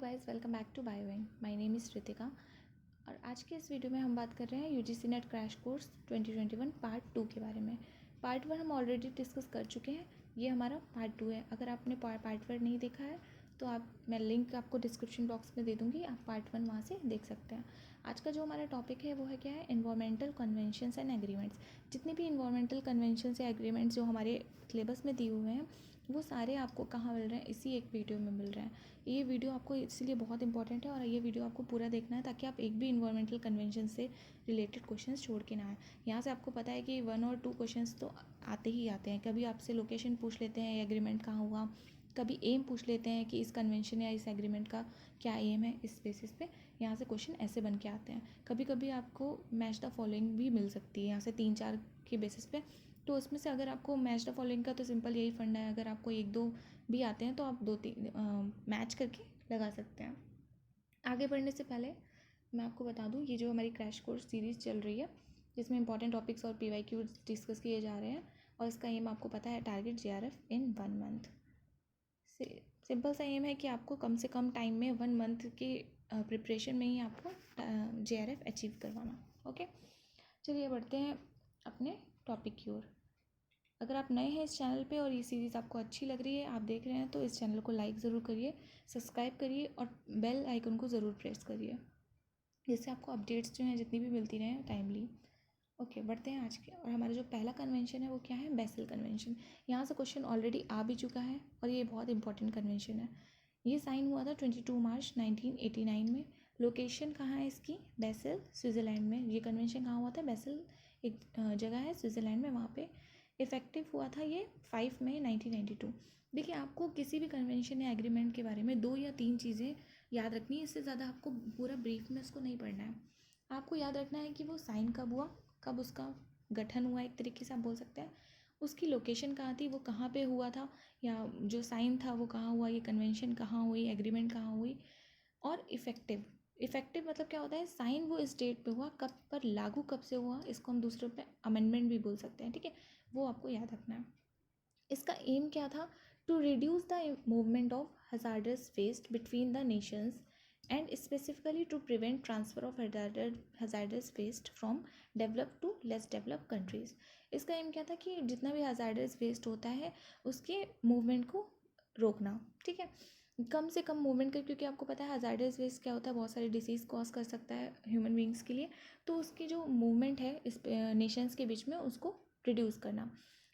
Guys, welcome back to Biowing. My name is Ritika और आज के इस वीडियो में हम बात कर रहे हैं UGC net crash course 2021 part 2 के बारे में। पार्ट 1 हम ऑलरेडी डिस्कस कर चुके हैं, ये हमारा पार्ट 2 है। अगर आपने पार्ट 1 नहीं देखा है तो मैं लिंक आपको डिस्क्रिप्शन बॉक्स में दे दूँगी, आप पार्ट 1 वहाँ से देख सकते हैं। आज का जो हमारा टॉपिक है वो है क्या है, इन्वायरमेंटल कन्वेंशंस एंड एग्रीमेंट्स। जितने भी इन्वायरमेंटल कन्वेंशंस या एग्रीमेंट्स जो हमारे सिलेबस में दिए हुए हैं वो सारे आपको कहाँ मिल रहे हैं, इसी एक वीडियो में मिल रहे हैं। ये वीडियो आपको इसलिए बहुत इंपॉर्टेंट है और ये वीडियो आपको पूरा देखना है ताकि आप एक भी इन्वायरमेंटल कन्वेंशन से रिलेटेड क्वेश्चंस छोड़ के ना आए। यहाँ से आपको पता है कि 1 और 2 क्वेश्चंस तो आते ही आते हैं। कभी आपसे लोकेशन पूछ लेते हैं, एग्रीमेंट कहाँ हुआ, कभी एम पूछ लेते हैं कि इस कन्वेंशन या इस एग्रीमेंट का क्या एम है। इस बेसिस पे यहाँ से क्वेश्चन ऐसे बन के आते हैं। कभी कभी आपको मैच द फॉलोइंग भी मिल सकती है यहाँ से 3-4 के बेसिस पे। तो उसमें से अगर आपको मैच द फॉलोइंग का तो सिंपल यही फंडा है, अगर आपको 1-2 भी आते हैं तो आप 2-3 मैच करके लगा सकते हैं। आगे बढ़ने से पहले मैं आपको बता दूं, ये जो हमारी क्रैश कोर्स सीरीज़ चल रही है जिसमें इंपॉर्टेंट टॉपिक्स और PYQ डिस्कस किए जा रहे हैं और इसका एम आपको पता है, टारगेट JRF इन 1 मंथ। सिंपल सा एम है कि आपको कम से कम टाइम में 1 मंथ के प्रिपरेशन में ही आपको JRF अचीव करवाना। ओके, चलिए बढ़ते हैं अपने टॉपिक की ओर। अगर आप नए हैं इस चैनल पे और ये सीरीज़ आपको अच्छी लग रही है, आप देख रहे हैं, तो इस चैनल को लाइक ज़रूर करिए, सब्सक्राइब करिए और बेल आइकन को ज़रूर प्रेस करिए, जिससे आपको अपडेट्स जो हैं जितनी भी मिलती रहें टाइमली। ओके, बढ़ते हैं आज के। और हमारा जो पहला कन्वेंशन है वो क्या है, बेसल कन्वेंशन। यहाँ से क्वेश्चन ऑलरेडी आ भी चुका है और ये बहुत इंपॉर्टेंट कन्वेंशन है। ये साइन हुआ था 22 मार्च 1989 में। लोकेशन कहाँ है इसकी, बेसल, स्विट्ज़रलैंड में। ये कन्वेंशन कहाँ हुआ था, बेसल एक जगह है स्विट्ज़रलैंड में, वहाँ पे इफ़ेक्टिव हुआ था ये 5 मई 1992। देखिए, आपको किसी भी कन्वेंशन या एग्रीमेंट के बारे में 2 या 3 चीज़ें याद रखनी है, इससे ज़्यादा आपको पूरा ब्रीफ में इसको नहीं पढ़ना है। आपको याद रखना है कि वो साइन कब हुआ, कब उसका गठन हुआ, एक तरीके से आप बोल सकते हैं। उसकी लोकेशन कहाँ थी, वो कहाँ पे हुआ था, या जो साइन था वो कहाँ हुआ, ये कन्वेंशन कहाँ हुई, एग्रीमेंट कहाँ हुई। और इफ़ेक्टिव मतलब क्या होता है, साइन वो इस डेट पे हुआ, कब पर लागू कब से हुआ, इसको हम दूसरे पे अमेंडमेंट भी बोल सकते हैं। ठीक है, वो आपको याद रखना है। इसका एम क्या था, to reduce the movement of hazardous waste between the nations and specifically to prevent transfer of hazardous waste from develop to less develop countries. इसका एम क्या था कि जितना भी हजार्डस वेस्ट होता है उसके मूवमेंट को रोकना। ठीक है, कम से कम मूवमेंट कर, क्योंकि आपको पता है हजार्डस वेस्ट क्या होता है, बहुत सारी डिसीज़ कॉज कर सकता है ह्यूमन बींग्स के लिए। तो उसकी जो मूवमेंट है इस नेशंस के बीच में, उसको रिड्यूस करना।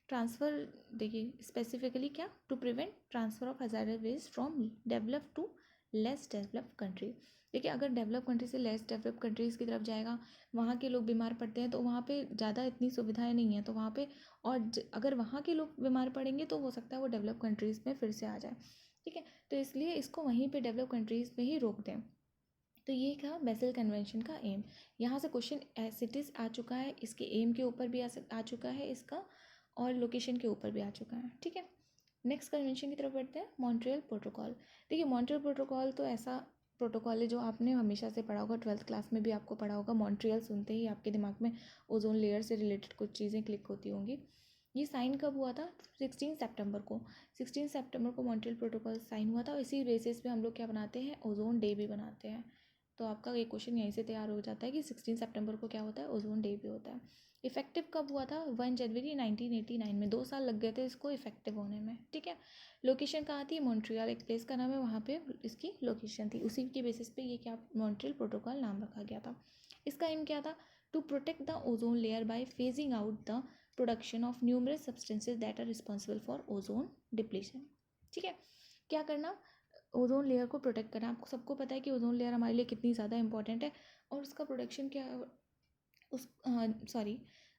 ट्रांसफ़र, देखिए स्पेसिफिकली क्या, to prevent transfer of hazardous waste from develop to less develop country. देखिए, अगर डेवलप कंट्री से लेस डेवलप कंट्रीज़ की तरफ जाएगा, वहाँ के लोग बीमार पड़ते हैं तो वहाँ पे ज़्यादा इतनी सुविधाएं नहीं हैं, तो वहाँ पे और अगर वहाँ के लोग बीमार पड़ेंगे तो हो सकता है वो डेवलप कंट्रीज़ में फिर से आ जाए। ठीक है, तो इसलिए इसको वहीं पे डेवलप कंट्रीज़ में ही रोक दें। तो ये था बेसल कन्वेंशन का एम। यहाँ से क्वेश्चन एज इट इज़ आ चुका है, इसके एम के ऊपर भी आ चुका है इसका, और लोकेशन के ऊपर भी आ चुका है। ठीक है, नेक्स्ट कन्वेंशन की तरफ बढ़ते हैं, मॉन्ट्रियल प्रोटोकॉल। देखिए, मॉन्ट्रियल प्रोटोकॉल तो ऐसा प्रोटोकॉल है जो आपने हमेशा से पढ़ा होगा, 12th क्लास में भी आपको पढ़ा होगा। मॉन्ट्रियल सुनते ही आपके दिमाग में ओजोन लेयर से रिलेटेड कुछ चीज़ें क्लिक होती होंगी। ये साइन कब हुआ था, 16 सितंबर को। 16 सितंबर को मॉन्ट्रियल प्रोटोकॉल साइन हुआ था और इसी बेसिस पे हम लोग क्या बनाते हैं, ओजोन डे भी बनाते हैं। तो आपका ये क्वेश्चन यहीं से तैयार हो जाता है कि 16 सितंबर को क्या होता है, ओजोन डे भी होता है। इफेक्टिव कब हुआ था, 1 जनवरी 1989 में। 2 साल लग गए थे इसको इफेक्टिव होने में। ठीक है, लोकेशन कहाँ थी, मॉन्ट्रियल, एक प्लेस का नाम है, वहाँ पे इसकी लोकेशन थी। उसी के बेसिस पे ये क्या, मॉन्ट्रियल प्रोटोकॉल नाम रखा गया था। इसका एम क्या था, to protect the ozone layer by phasing out the production of numerous substances that are responsible for ozone depletion. ठीक है, क्या करना, ओजोन लेयर को प्रोटेक्ट करना। आपको सबको पता है कि ओजोन लेयर हमारे लिए कितनी ज़्यादा इंपॉर्टेंट है, और उसका प्रोडक्शन क्या,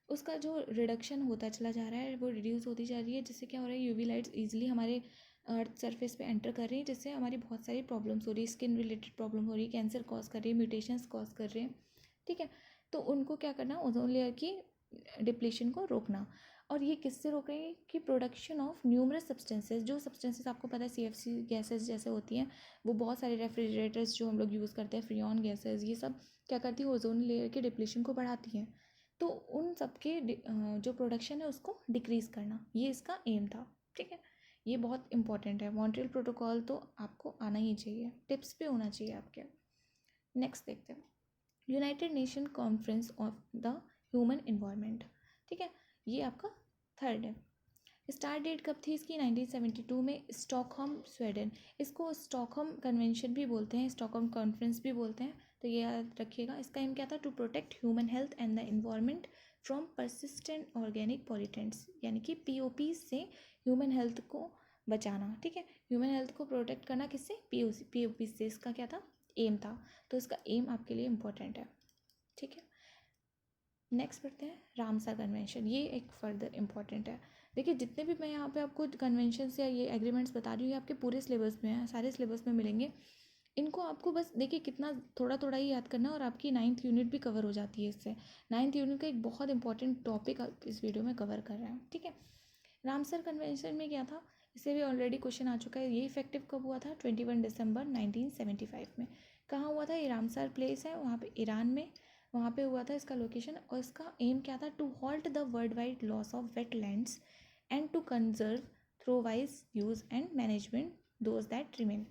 उसका जो रिडक्शन होता चला जा रहा है, वो रिड्यूस होती जा रही है, जिससे क्या हो रहा है, UV लाइट्स ईजिली हमारे अर्थ सरफेस पे एंटर कर रही है, जिससे हमारी बहुत सारी प्रॉब्लम्स हो रही है, स्किन रिलेटेड प्रॉब्लम हो रही है, कैंसर कॉज कर रही है, म्यूटेशंस कॉज कर रहे हैं। ठीक है, तो उनको क्या करना, ओजोन लेयर की डिप्लीशन को रोकना। और ये किससे रोक रहे हैं, कि प्रोडक्शन ऑफ न्यूमरस सब्सटेंसेज। जो सब्सटेंसेज आपको पता है CFC गैसेज जैसे होती हैं, वो बहुत सारे रेफ्रिजरेटर्स जो हम लोग यूज़ करते हैं, फ्रियॉन गैसेज, ये सब क्या करती है, ओजोन लेयर के डिप्लीशन को बढ़ाती हैं। तो उन सब के जो प्रोडक्शन है उसको डिक्रीज़ करना, ये इसका एम था। ठीक है, ये बहुत इंपॉर्टेंट है। मॉन्ट्रियल प्रोटोकॉल तो आपको आना ही चाहिए, टिप्स पे होना चाहिए आपके। नेक्स्ट देखते हैं, United Nation conference of the human environment. ठीक है, ये आपका थर्ड है। स्टार्ट डेट कब थी इसकी? 1972 में, स्टॉकहोम स्वीडन। इसको स्टॉकहोम कन्वेंशन भी बोलते हैं, स्टॉकहोम कॉन्फ्रेंस भी बोलते हैं, तो ये याद रखिएगा। इसका एम क्या था? To protect human health and the environment from persistent organic pollutants, यानी कि पीओपी से ह्यूमन हेल्थ को बचाना। ठीक है, ह्यूमन हेल्थ को प्रोटेक्ट करना किससे? पीओपी से। इसका क्या था? एम था। तो इसका एम आपके लिए इम्पोर्टेंट है। ठीक है, नेक्स्ट पढ़ते हैं, रामसर कन्वेंशन। ये एक फर्दर इम्पॉर्टेंट है। देखिए, जितने भी मैं यहाँ पे आपको कन्वेंशंस या ये एग्रीमेंट्स बता रही हूँ, ये आपके पूरे सिलेबस में है, सारे सिलेबस में मिलेंगे। इनको आपको बस देखिए कितना थोड़ा थोड़ा ही याद करना है, और आपकी 9th यूनिट भी कवर हो जाती है इससे। 9th यूनिट का एक बहुत इंपॉर्टेंट टॉपिक इस वीडियो में कवर कर रहे हैं। ठीक है, रामसर कन्वेंशन में क्या था? इससे भी ऑलरेडी क्वेश्चन आ चुका है। ये इफेक्टिव कब हुआ था? 21 दिसंबर 1975 में। कहाँ हुआ था? ये रामसर प्लेस है वहाँ पे, ईरान में, वहाँ पे हुआ था इसका लोकेशन। और इसका एम क्या था? To halt the world wide loss of wetlands and to conserve through wise use and management those that remain.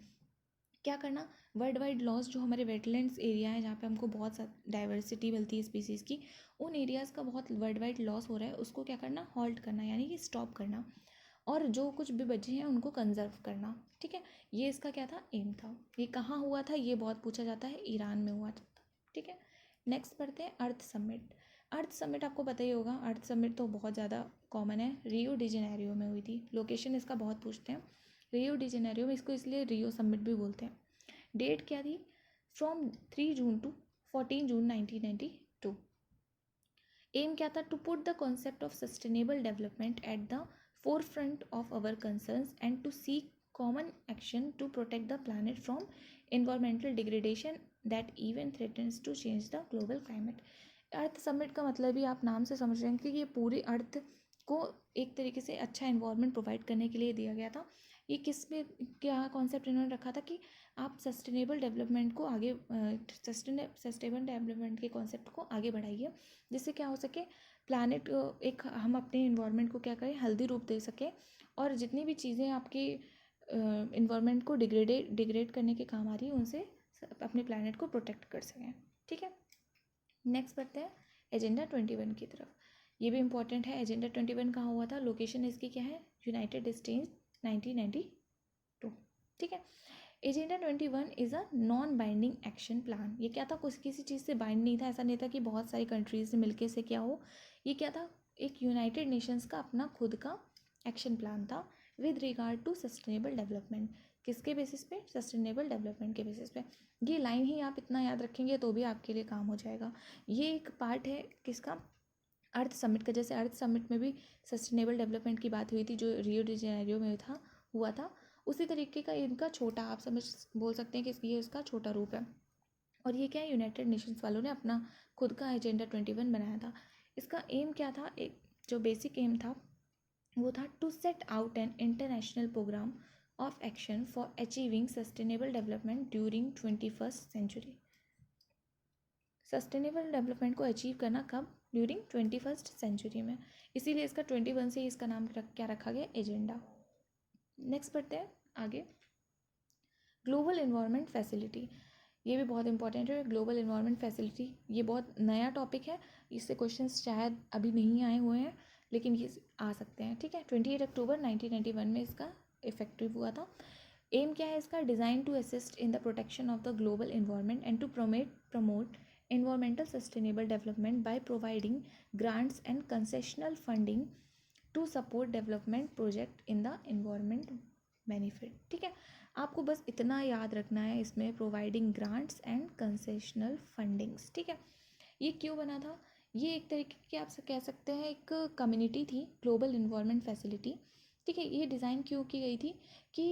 क्या करना? वर्ल्ड वाइड लॉस, जो हमारे वेटलैंड्स एरिया है जहाँ पे हमको बहुत डाइवर्सिटी मिलती है स्पीसीज़ की, उन एरियाज़ का बहुत वर्ल्ड वाइड लॉस हो रहा है, उसको क्या करना? हॉल्ट करना, यानी कि स्टॉप करना, और जो कुछ भी बचे हैं उनको कंजर्व करना। ठीक है, ये इसका क्या था? एम था। ये कहाँ हुआ था? ये बहुत पूछा जाता है, ईरान में हुआ था। ठीक है, नेक्स्ट पढ़ते हैं, अर्थ समिट। अर्थ समिट आपको पता ही होगा, अर्थ समिट तो बहुत ज़्यादा कॉमन है, रियो डी जेनेरियो में हुई थी। लोकेशन इसका बहुत पूछते हैं, रियो डी जेनेरियो में, इसको इसलिए रियो समिट भी बोलते हैं। डेट क्या थी? From 3 June to 14 June 1992। Aim क्या था? To put the concept of sustainable development at the forefront of our concerns and to seek common action to protect the planet from environmental degradation that even threatens to change the global climate। Earth summit का मतलब ही आप नाम से समझ रहे हैं कि ये पूरी अर्थ को एक तरीके से अच्छा इन्वायरमेंट प्रोवाइड करने के लिए दिया गया था। ये किस में क्या कॉन्सेप्ट इन्होंने रखा था कि आप सस्टेनेबल डेवलपमेंट को आगे, सस्टेनेबल डेवलपमेंट के कॉन्सेप्ट को आगे बढ़ाइए, जिससे क्या हो सके, प्लानट, एक हम अपने इन्वायरमेंट को क्या करें, हेल्दी रूप दे सकें, और जितनी भी चीज़ें आपकी इन्वायरमेंट को डिग्रेड करने के काम आ रही है, उनसे अपने प्लानट को प्रोटेक्ट कर सकें। ठीक है, नेक्स्ट बढ़ते हैं एजेंडा 21 की तरफ। ये भी इंपॉर्टेंट है। एजेंडा 21 कहाँ हुआ था? लोकेशन इसकी क्या है? United states, 1992। ठीक है, agenda 21 is a non binding action plan. ये क्या था? कुछ किसी चीज़ से बाइंड नहीं था, ऐसा नहीं था कि बहुत सारी कंट्रीज से मिलके से क्या हो। ये क्या था? एक यूनाइटेड नेशंस का अपना खुद का एक्शन प्लान था with regard to sustainable development. किसके बेसिस पे? सस्टेनेबल डेवलपमेंट के बेसिस पे। ये लाइन ही आप इतना याद रखेंगे तो भी आपके लिए काम हो जाएगा। ये एक पार्ट है किसका? अर्थ समिट का। जैसे अर्थ समिट में भी सस्टेनेबल डेवलपमेंट की बात हुई थी, जो रियो डी जेनेरियो में हुआ था, उसी तरीके का इनका छोटा, आप समझ बोल सकते हैं कि ये इसका छोटा रूप है। और ये क्या है? यूनाइटेड नेशंस वालों ने अपना खुद का एजेंडा 21 बनाया था। इसका एम क्या था? एक जो बेसिक एम था वो था to set out an international programme of action for achieving sustainable development during 21st century. Sustainable development को अचीव करना कब? ड्यूरिंग 21st सेंचुरी में। इसीलिए इसका 21 से ही इसका नाम क्या रखा गया? एजेंडा। नेक्स्ट बढ़ते हैं आगे, ग्लोबल इन्वायरमेंट फैसिलिटी। ये भी बहुत इंपॉर्टेंट है, ग्लोबल इन्वायरमेंट फैसिलिटी। ये बहुत नया टॉपिक है, इससे क्वेश्चंस शायद अभी नहीं आए हुए हैं, लेकिन ये आ सकते हैं। ठीक है, 28 अक्टूबर 1991 में इसका इफेक्टिव हुआ था। एम क्या है इसका? Design to assist in the protection of the global environment and to promote environmental sustainable development by providing grants and concessional funding to support development project in the environment benefit। ठीक है, आपको बस इतना याद रखना है इसमें, providing grants and concessional fundings. ठीक है, ये क्यों बना था? ये एक तरीके की आप कह सकते हैं एक कम्युनिटी थी, ग्लोबल इन्वायरमेंट फैसिलिटी। ठीक है, ये डिज़ाइन क्यों की गई थी कि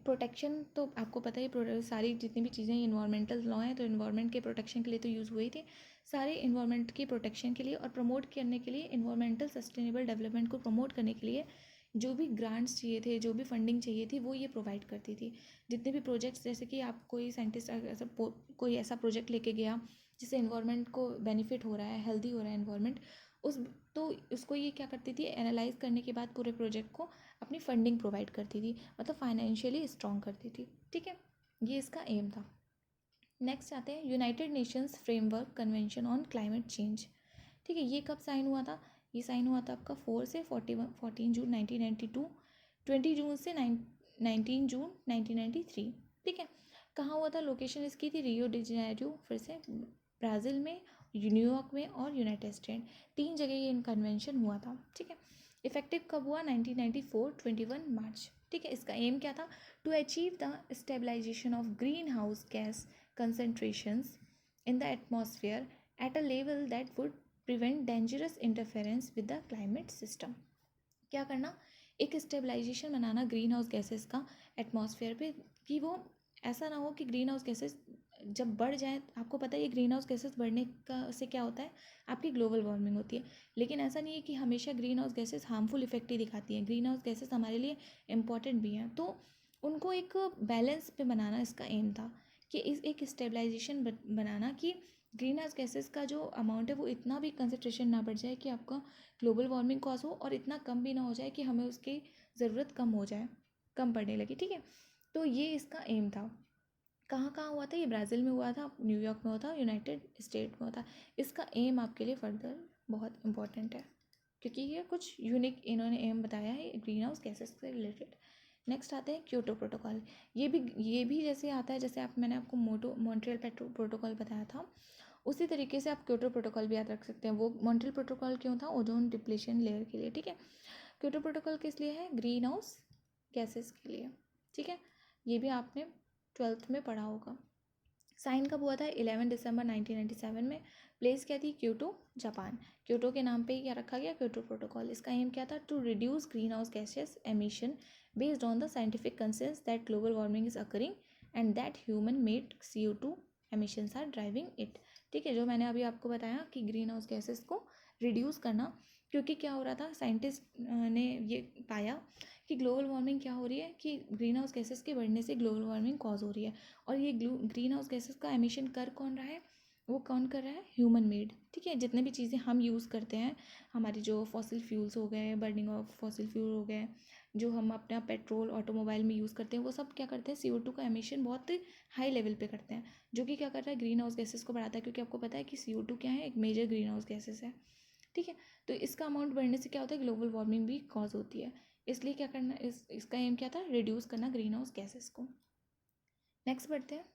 प्रोटेक्शन तो आपको पता ही, सारी जितनी भी चीज़ें इन्वायरमेंटल लॉ हैं तो इन्वायरमेंट के प्रोटेक्शन के लिए तो यूज़ हुए थे, सारे इन्वायरमेंट की प्रोटेक्शन के लिए और प्रमोट करने के लिए, इन्वायरमेंटल सस्टेनेबल डेवलपमेंट को प्रमोट करने के लिए जो भी ग्रांट्स चाहिए थे, जो भी फंडिंग चाहिए थी, वो ये प्रोवाइड करती थी। जितने भी प्रोजेक्ट्स, जैसे कि आप कोई साइंटिस्ट ऐसा कोई ऐसा प्रोजेक्ट लेके गया जिससे इन्वायरमेंट को बेनिफिट हो रहा है, हेल्दी हो रहा है इन्वायरमेंट, उस तो उसको ये क्या करती थी, एनालाइज करने के बाद पूरे प्रोजेक्ट को अपनी फंडिंग प्रोवाइड करती थी, मतलब फाइनेंशियली स्ट्रॉन्ग करती थी। ठीक है, ये इसका एम था। नेक्स्ट आते हैं United Nations framework convention on climate change. ठीक है, ये कब साइन हुआ था, ये साइन हुआ था आपका 4 से 14 जून 1992, 20 जून से 19 जून 1993। ठीक है, कहाँ हुआ था, लोकेशन इसकी थी रियो डी जेनेरियो, फिर से ब्राज़ील में, न्यूयॉर्क में और यूनाइटेड स्टेट, 3 जगह ये कन्वेंशन हुआ था। ठीक है, इफेक्टिव कब हुआ, 1994 21 मार्च। ठीक है, इसका एम क्या था, to achieve the stabilisation of green house gas concentrations in the atmosphere at a level that would prevent dangerous interference with the climate system। क्या करना, एक स्टेबलाइजेशन बनाना ग्रीन हाउस गैसेस का एटमॉस्फेयर पे, कि वो ऐसा ना हो कि ग्रीन हाउस गैसेस जब बढ़ जाए, आपको पता है ये ग्रीन हाउस गैसेस बढ़ने का से क्या होता है, आपकी ग्लोबल वार्मिंग होती है। लेकिन ऐसा नहीं है कि हमेशा green house gases harmful effect ही दिखाती हैं, ग्रीन हाउस गैसेस हमारे लिए इंपॉर्टेंट भी हैं। तो उनको एक बैलेंस पे बनाना इसका एम था, कि इस एक स्टेबलाइजेशन बनाना कि ग्रीन हाउस गैसेस का जो अमाउंट है वो इतना भी कंसंट्रेशन ना बढ़ जाए कि आपका ग्लोबल वार्मिंग कॉज हो, और इतना कम भी ना हो जाए कि हमें उसकी ज़रूरत कम हो जाए, कम पड़ने लगी। ठीक है, तो ये इसका एम था। कहाँ कहाँ हुआ था, ये ब्राज़ील में हुआ था, न्यूयॉर्क में हुआ था, यूनाइटेड स्टेट में हुआ था। इसका एम आपके लिए फर्दर बहुत इंपॉर्टेंट है, क्योंकि ये कुछ यूनिक इन्होंने एम बताया है ग्रीन हाउस गैसेस से रिलेटेड। नेक्स्ट आते हैं क्योटो प्रोटोकॉल। ये भी जैसे आता है, जैसे मैंने आपको मॉन्ट्रियल प्रोटोकॉल बताया था, उसी तरीके से आप क्योटो प्रोटोकॉल भी याद रख सकते हैं। वो मॉन्ट्रियल प्रोटोकॉल क्यों था, ओजोन डिप्लेशन लेयर के लिए। ठीक है, क्योटो प्रोटोकॉल किस लिए है, ग्रीन हाउस गैसेस के लिए। ठीक है, ये भी आपने 12th में पढ़ा होगा। साइन कब हुआ था, 11 दिसंबर 1997 में। प्लेस क्या थी, क्योटो जापान। क्योटो के नाम पे ही क्या रखा गया, क्योटो प्रोटोकॉल। इसका एम क्या था, to reduce green house gases emission based on the scientific consensus that global warming is occurring and that human made CO2 emissions are driving it. ठीक है, जो मैंने अभी आपको बताया कि ग्रीन हाउस गैसेस को रिड्यूस करना, क्योंकि क्या हो रहा था, साइंटिस्ट ने ये पाया कि ग्लोबल वार्मिंग क्या हो रही है, कि ग्रीन हाउस गैसेस के बढ़ने से ग्लोबल वार्मिंग कॉज हो रही है। और ये ग्रीन हाउस गैसेस का एमिशन कर कौन रहा है, वो कौन कर रहा है, ह्यूमन मेड। ठीक है, जितने भी चीज़ें हम यूज़ करते हैं, हमारी जो फॉसिल फ्यूल्स हो गए, बर्निंग ऑफ फॉसिल फ्यूल हो गए, जो हम अपना पेट्रोल ऑटोमोबाइल में यूज़ करते हैं, वो सब क्या करते हैं, CO2 का एमिशन बहुत हाई लेवल पे करते हैं, जो कि क्या कर रहा है, ग्रीन हाउस गैसेस को बढ़ाता है। क्योंकि आपको पता है कि CO2 क्या है, एक मेजर ग्रीन हाउस गैसेस है। ठीक है, तो इसका अमाउंट बढ़ने से क्या होता है, ग्लोबल वार्मिंग भी कॉज होती है। इसलिए क्या करना, इसका एम क्या था, रिड्यूस करना ग्रीन हाउस गैसेस को। नेक्स्ट बढ़ते हैं,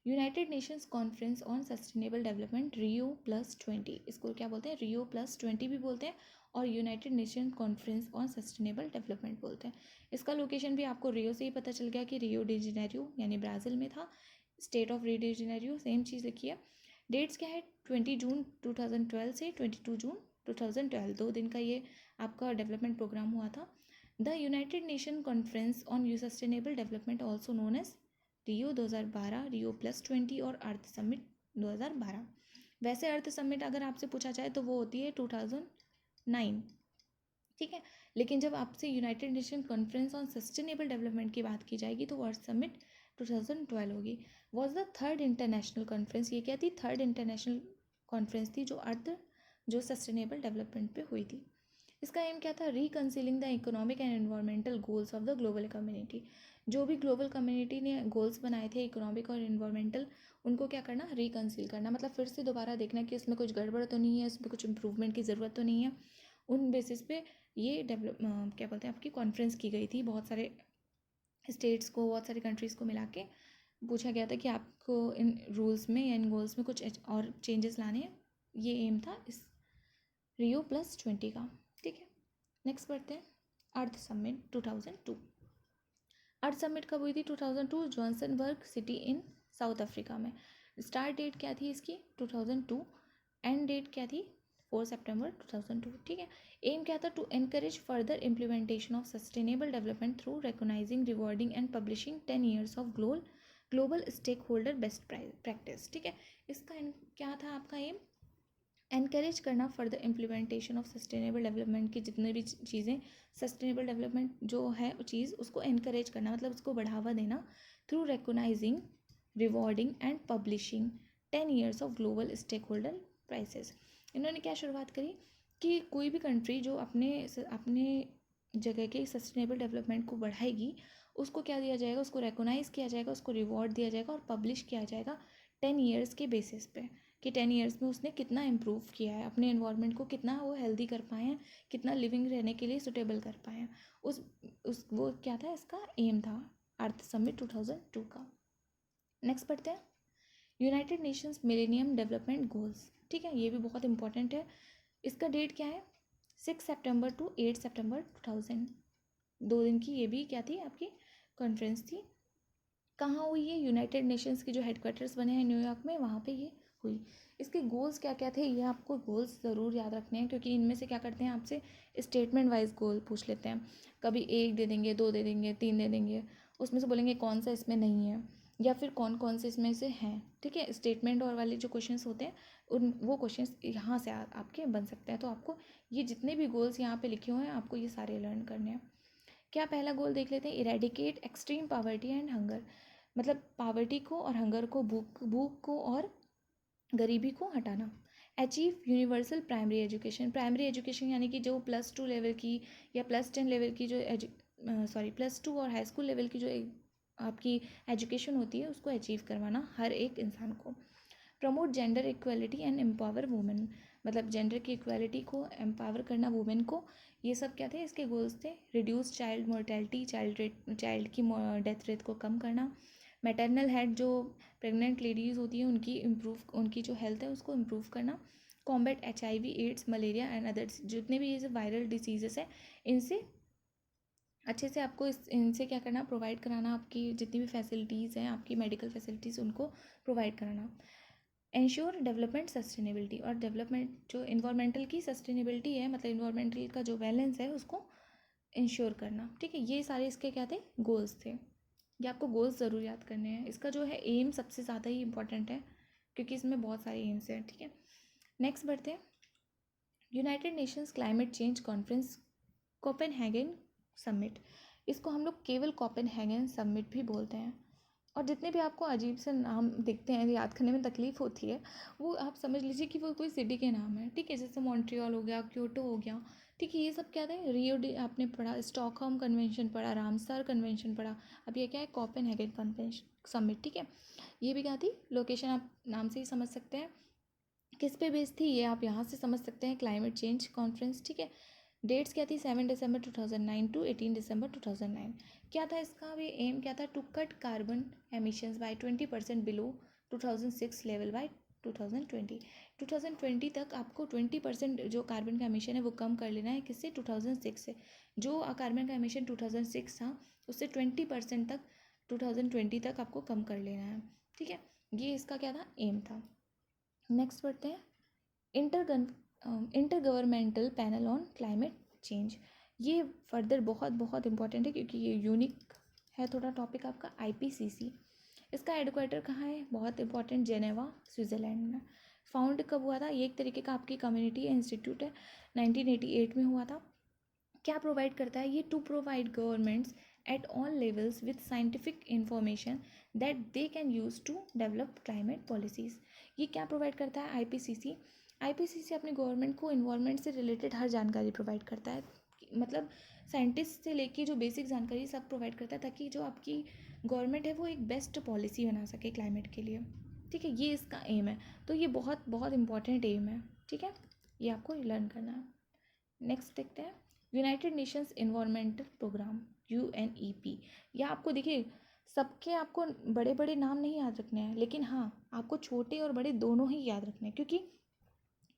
United Nations conference on sustainable development Rio+20। इसको क्या बोलते हैं, Rio+20 भी बोलते हैं, और United Nation conference on sustainable development बोलते हैं। इसका लोकेशन भी आपको रियो से ही पता चल गया कि रियो डी जेनेरियो यानी ब्राज़ील में था। State of Rio de Janeiro, same चीज़ लिखी है। डेट्स क्या है, 20 जून 2012 से 22 जून 2012, 2 दिन का ये आपका डेवलपमेंट प्रोग्राम हुआ था। The United Nation conference on sustainable development also known as Rio 2012, Rio+20 और अर्थ समिट 2012। वैसे अर्थ समिट अगर आपसे पूछा जाए तो वो होती है 2009। ठीक है, लेकिन जब आपसे United Nation conference on sustainable development की बात की जाएगी तो अर्थ समिट 2012 होगी। Was the third international conference, ये क्या थी, थर्ड इंटरनेशनल कॉन्फ्रेंस थी जो सस्टेनेबल डेवलपमेंट पे हुई थी। इसका एम क्या था, reconciling the economic and environmental goals of the global community. जो भी ग्लोबल कम्युनिटी ने गोल्स बनाए थे इकोनॉमिक और एनवायरमेंटल, उनको क्या करना, रिकन्सिल करना, मतलब फिर से दोबारा देखना कि उसमें कुछ गड़बड़ तो नहीं है, उसमें कुछ इंप्रूवमेंट की ज़रूरत तो नहीं है। उन बेसिस पे ये क्या बोलते हैं, आपकी कॉन्फ्रेंस की गई थी। बहुत सारे स्टेट्स को, बहुत सारे कंट्रीज़ को मिला के पूछा गया था कि आपको इन रूल्स में या इन गोल्स में कुछ और चेंजेस लाने हैं। ये एम था इस Rio+20 का। ठीक है, नेक्स्ट बढ़ते हैं, अर्थ समिट 2002। अर्थ समिट कब हुई थी, 2002, Johannesburg city in south Africa में। स्टार्ट डेट क्या थी इसकी, 2002। एंड डेट क्या थी, 4 सितंबर 2002। ठीक है, एम क्या था, to encourage further implementation of sustainable development through recognising, rewarding and publishing 10 years of global stake holder best practice. ठीक है, इसका क्या था आपका एम, एनकरेज करना further implementation of sustainable development की जितने भी चीज़ें, सस्टेनेबल डेवलपमेंट जो है चीज़, उसको एनकरेज करना, मतलब उसको बढ़ावा देना through recognising, rewarding and publishing 10 years of global stake holder prizes. इन्होंने क्या शुरुआत करी, कि कोई भी कंट्री जो अपने अपने जगह के सस्टेनेबल डेवलपमेंट को बढ़ाएगी, उसको क्या दिया जाएगा, उसको रिकॉग्नाइज़ किया जाएगा, उसको रिवॉर्ड दिया जाएगा और पब्लिश किया जाएगा 10 ईयर्स के बेसिस पे, कि 10 ईयर्स में उसने कितना इम्प्रूव किया है अपने एनवायरनमेंट को, कितना वो हेल्दी कर पाए हैं, कितना लिविंग रहने के लिए सुटेबल कर पाए हैं। उस वो क्या था, इसका एम था अर्थ समिट 2002 का। नेक्स्ट पढ़ते हैं, United Nations millennium development goals. ठीक है, ये भी बहुत इंपॉर्टेंट है। इसका डेट क्या है, 6 सितंबर टू 8 सितंबर 2000, 2 दिन की ये भी क्या थी आपकी कॉन्फ्रेंस थी। कहाँ हुई है, यूनाइटेड नेशंस के जो हेडक्वार्टर्स बने हैं न्यूयॉर्क में, वहाँ पे ये हुई। इसके गोल्स क्या क्या थे, ये आपको गोल्स ज़रूर याद रखने हैं, क्योंकि इनमें से क्या करते हैं आपसे स्टेटमेंट वाइज गोल पूछ लेते हैं। कभी 1 दे देंगे, 2 दे देंगे, 3 दे देंगे, उसमें से बोलेंगे कौन सा इसमें नहीं है, या फिर कौन कौन से इसमें से हैं। ठीक है, स्टेटमेंट और वाले जो क्वेश्चंस होते हैं उन वो क्वेश्चंस यहाँ से आपके बन सकते हैं। तो आपको ये जितने भी गोल्स यहाँ पे लिखे हुए हैं आपको ये सारे लर्न करने हैं। क्या पहला गोल देख लेते हैं, eradicate extreme poverty and hunger. मतलब पावर्टी को और हंगर को, भूख को और गरीबी को हटाना। Achieve universal primary education. Primary education यानी कि जो +2 लेवल की या +10 लेवल की जो +2 और हाई स्कूल लेवल की जो आपकी एजुकेशन होती है उसको अचीव करवाना हर एक इंसान को। Promote gender equality and empower women. मतलब जेंडर की इक्वालिटी को एम्पावर करना वुमेन को। ये सब क्या थे इसके गोल्स थे। रिड्यूस चाइल्ड मोर्टेलिटी, चाइल्ड की डेथ रेट को कम करना। मैटरनल हेल्थ, जो प्रेग्नेंट लेडीज़ होती हैं उनकी जो हेल्थ है उसको इम्प्रूव करना। Combat HIV, AIDS, malaria and others. जितने भी ये वायरल डिसीजेस हैं इनसे अच्छे से आपको इनसे क्या करना, प्रोवाइड कराना। आपकी जितनी भी फैसिलिटीज़ हैं, आपकी मेडिकल फैसिलिटीज़, उनको प्रोवाइड कराना। Ensure development sustainability. और डेवलपमेंट जो इन्वायरमेंटल की सस्टेनेबिलिटी है, मतलब इन्वायरमेंटल का जो बैलेंस है उसको इंश्योर करना। ठीक है, ये सारे इसके क्या थे, गोल्स थे। ये आपको गोल्स ज़रूर याद करने हैं। इसका जो है एम सबसे ज़्यादा ही इंपॉर्टेंट है, क्योंकि इसमें बहुत सारे एम्स हैं। ठीक है, नेक्स्ट बढ़ते हैं। United Nations climate change conference Copenhagen summit. इसको हम लोग केवल कोपेनहेगन समिट भी बोलते हैं। और जितने भी आपको अजीब से नाम दिखते हैं, याद करने में तकलीफ़ होती है, वो आप समझ लीजिए कि वो कोई सिटी के नाम है। ठीक है, जैसे मॉन्ट्रियल हो गया, क्योटो हो गया। ठीक है, ये सब क्या था, रियो डी आपने पढ़ा, स्टॉकहोम कन्वेंशन पढ़ा, रामसर कन्वेंशन पढ़ा। अब ये क्या है, कोपेनहेगन कन्वेंशन समिट। ठीक है, ये भी क्या थी, लोकेशन आप नाम से ही समझ सकते हैं किस पे बेस्ड थी, ये आप यहाँ से समझ सकते हैं, क्लाइमेट चेंज कॉन्फ्रेंस। ठीक है, डेट्स क्या थी, 7 दिसंबर 2009 टू 18 दिसंबर 2009। क्या था इसका भी एम, क्या था, to cut carbon emissions by 20% below 2006 level by 2020। 2020 तक आपको 20% जो कार्बन का एमिशन है वो कम कर लेना है। किससे, 2006 से। जो कार्बन का एमिशन 2006 था उससे 20% तक 2020 तक आपको कम कर लेना है। ठीक है, ये इसका क्या था, एम था। नेक्स्ट बढ़ते हैं, inter governmental panel on climate change. ये फर्दर बहुत बहुत इंपॉर्टेंट है, क्योंकि ये यूनिक है थोड़ा टॉपिक आपका। IPCC, इसका हेडक्वार्टर कहाँ है, बहुत इंपॉर्टेंट, जेनेवा स्विट्ज़रलैंड में। फाउंड कब हुआ था, ये एक तरीके का आपकी कम्युनिटी इंस्टीट्यूट है, 1988 में हुआ था। क्या प्रोवाइड करता है ये, to provide governments at all levels with scientific information that they can use to develop climate policies. ये क्या प्रोवाइड करता है, IPCC अपनी गवर्नमेंट को इन्वायरमेंट से रिलेटेड हर जानकारी प्रोवाइड करता है। मतलब साइंटिस्ट से लेके जो बेसिक जानकारी सब प्रोवाइड करता है, ताकि जो आपकी गवर्नमेंट है वो एक बेस्ट पॉलिसी बना सके क्लाइमेट के लिए। ठीक है, ये इसका एम है। तो ये बहुत बहुत इंपॉर्टेंट एम है। ठीक है, ये आपको लर्न करना है। नेक्स्ट देखते हैं, United Nations environmental programme, UNEP। या आपको देखिए, सबके आपको बड़े बड़े नाम नहीं याद रखने हैं, लेकिन हाँ आपको छोटे और बड़े दोनों ही याद रखने हैं। क्योंकि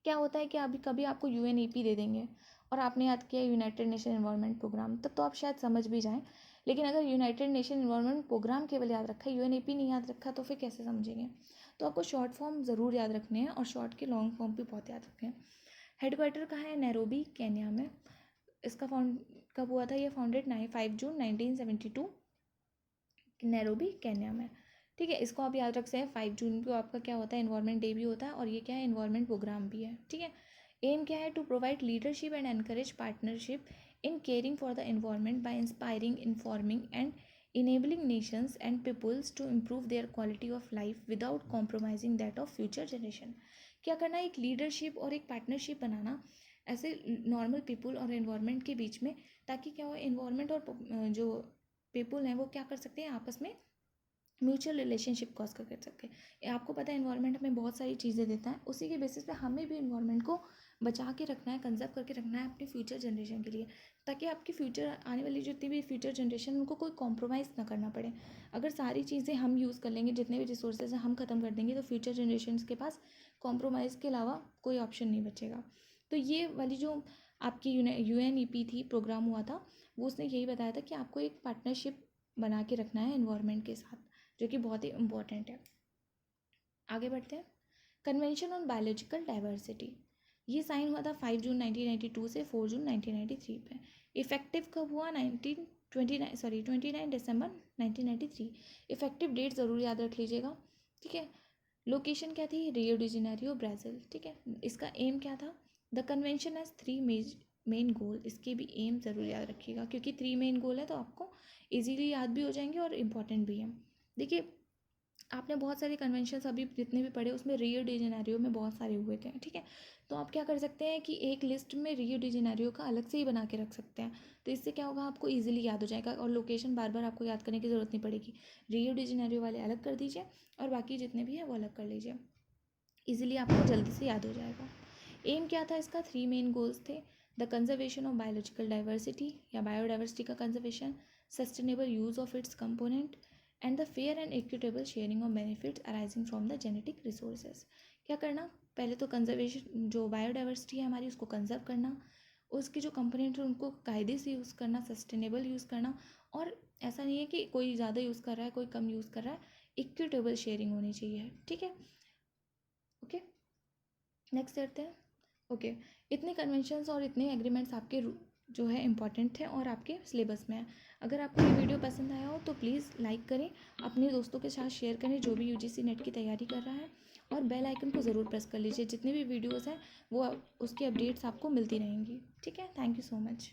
क्या होता है कि अभी कभी आपको UNEP दे देंगे और आपने याद किया यूनाइटेड नेशन इन्वायरमेंट प्रोग्राम, तब तो आप शायद समझ भी जाएं। लेकिन अगर यूनाइटेड नेशन इन्वायरमेंट प्रोग्राम केवल याद रखा है, UNEP नहीं याद रखा, तो फिर कैसे समझेंगे। तो आपको शॉर्ट फॉर्म ज़रूर याद रखने हैं, और शॉर्ट के लॉन्ग फॉर्म भी बहुत याद रखने हैं। हेडक्वार्टर कहाँ है, नैरोबी केन्या में। इसका फाउंड कब हुआ था, ये फाउंडेड 5 जून 1972, नैरोबी केन्या में। ठीक है, इसको आप याद रख सकते हैं। 5 जून को आपका क्या होता है, इन्वायरमेंट डे भी होता है, और ये क्या है, इन्वायरमेंट प्रोग्राम भी है। ठीक है, एम क्या है, to provide leadership and encourage partnership in caring for the environment by inspiring, informing and enabling nations and peoples to improve their quality of life without compromising that of future generation. क्या करना है, एक leadership और एक partnership बनाना ऐसे normal people और environment के बीच में, ताकि क्या हो, एनवायरनमेंट और जो पीपल हैं वो क्या कर सकते हैं, आपस में म्यूचुअल रिलेशनशिप कॉज कर सके। आपको पता है एनवायरनमेंट हमें बहुत सारी चीज़ें देता है, उसी के बेसिस पे हमें भी एनवायरनमेंट को बचा के रखना है, कंजर्व करके रखना है अपनी फ्यूचर जनरेशन के लिए, ताकि आपकी फ्यूचर आने वाली जितनी भी फ्यूचर जनरेशन उनको कोई कॉम्प्रोमाइज़ ना करना पड़े। अगर सारी चीज़ें हम यूज़ कर लेंगे, जितने भी रिसोर्सेज हैं हम ख़त्म कर देंगे, तो फ्यूचर जनरेशन के पास कॉम्प्रोमाइज़ के अलावा कोई ऑप्शन नहीं बचेगा। तो ये वाली जो आपकी UNEP थी, प्रोग्राम हुआ था, वो उसने यही बताया था कि आपको एक पार्टनरशिप बना के रखना है एनवायरनमेंट के साथ, जो कि बहुत ही इम्पोर्टेंट है। आगे बढ़ते हैं। कन्वेंशन ऑन बायोलॉजिकल डाइवर्सिटी, ये साइन हुआ था 5 जून 1992 से 4 जून 1993 पे। इफेक्टिव कब हुआ, 29 दिसंबर 1993। इफेक्टिव डेट ज़रूर याद रख लीजिएगा, ठीक है। लोकेशन क्या थी, रियो डी जेनेरियो, ब्राज़ील, ठीक है। इसका एम क्या था, the convention has 3 main goal, इसके भी एम ज़रूर याद रखिएगा, क्योंकि 3 मेन गोल है तो आपको इजीली याद भी हो जाएंगे और इम्पॉर्टेंट भी है। देखिए, आपने बहुत सारे कन्वेंशंस अभी जितने भी पढ़े उसमें रियो डी जेनेरियो में बहुत सारे हुए थे, ठीक है। तो आप क्या कर सकते हैं कि एक लिस्ट में रियो डी जेनेरियो का अलग से ही बना के रख सकते हैं, तो इससे क्या होगा, आपको इजीली याद हो जाएगा और लोकेशन बार बार आपको याद करने की ज़रूरत नहीं पड़ेगी। रियो डी जेनेरियो वाले अलग कर दीजिए और बाकी जितने भी हैं वो अलग कर लीजिए, ईजिली आपको जल्दी से याद हो जाएगा। एम क्या था इसका, 3 मेन गोल्स थे, the conservation of biological diversity या बायोडाइवर्सिटी का conservation, sustainable use of its component and the fair and equitable sharing of benefits arising from the genetic resources. क्या करना, पहले तो कंजर्वेशन, जो बायोडाइवर्सिटी है हमारी उसको कंजर्व करना, उसके जो कंपोनेंट है उनको कायदे से यूज़ करना, सस्टेनेबल यूज़ करना, और ऐसा नहीं है कि कोई ज़्यादा यूज़ कर रहा है कोई कम यूज़ कर रहा है, इक्विटेबल शेयरिंग होनी चाहिए, ठीक है। ओके, नेक्स्ट करते हैं। ओके, इतने कन्वेंशंस और इतने एग्रीमेंट्स आपके जो है इम्पॉर्टेंट थे और आपके सिलेबस में है। अगर आपको ये वीडियो पसंद आया हो तो प्लीज़ लाइक करें, अपने दोस्तों के साथ शेयर करें जो भी UGC नेट की तैयारी कर रहा है, और बेल आइकन को ज़रूर प्रेस कर लीजिए, जितने भी वीडियोज़ हैं वो उसकी अपडेट्स आपको मिलती रहेंगी, ठीक है। Thank you so much.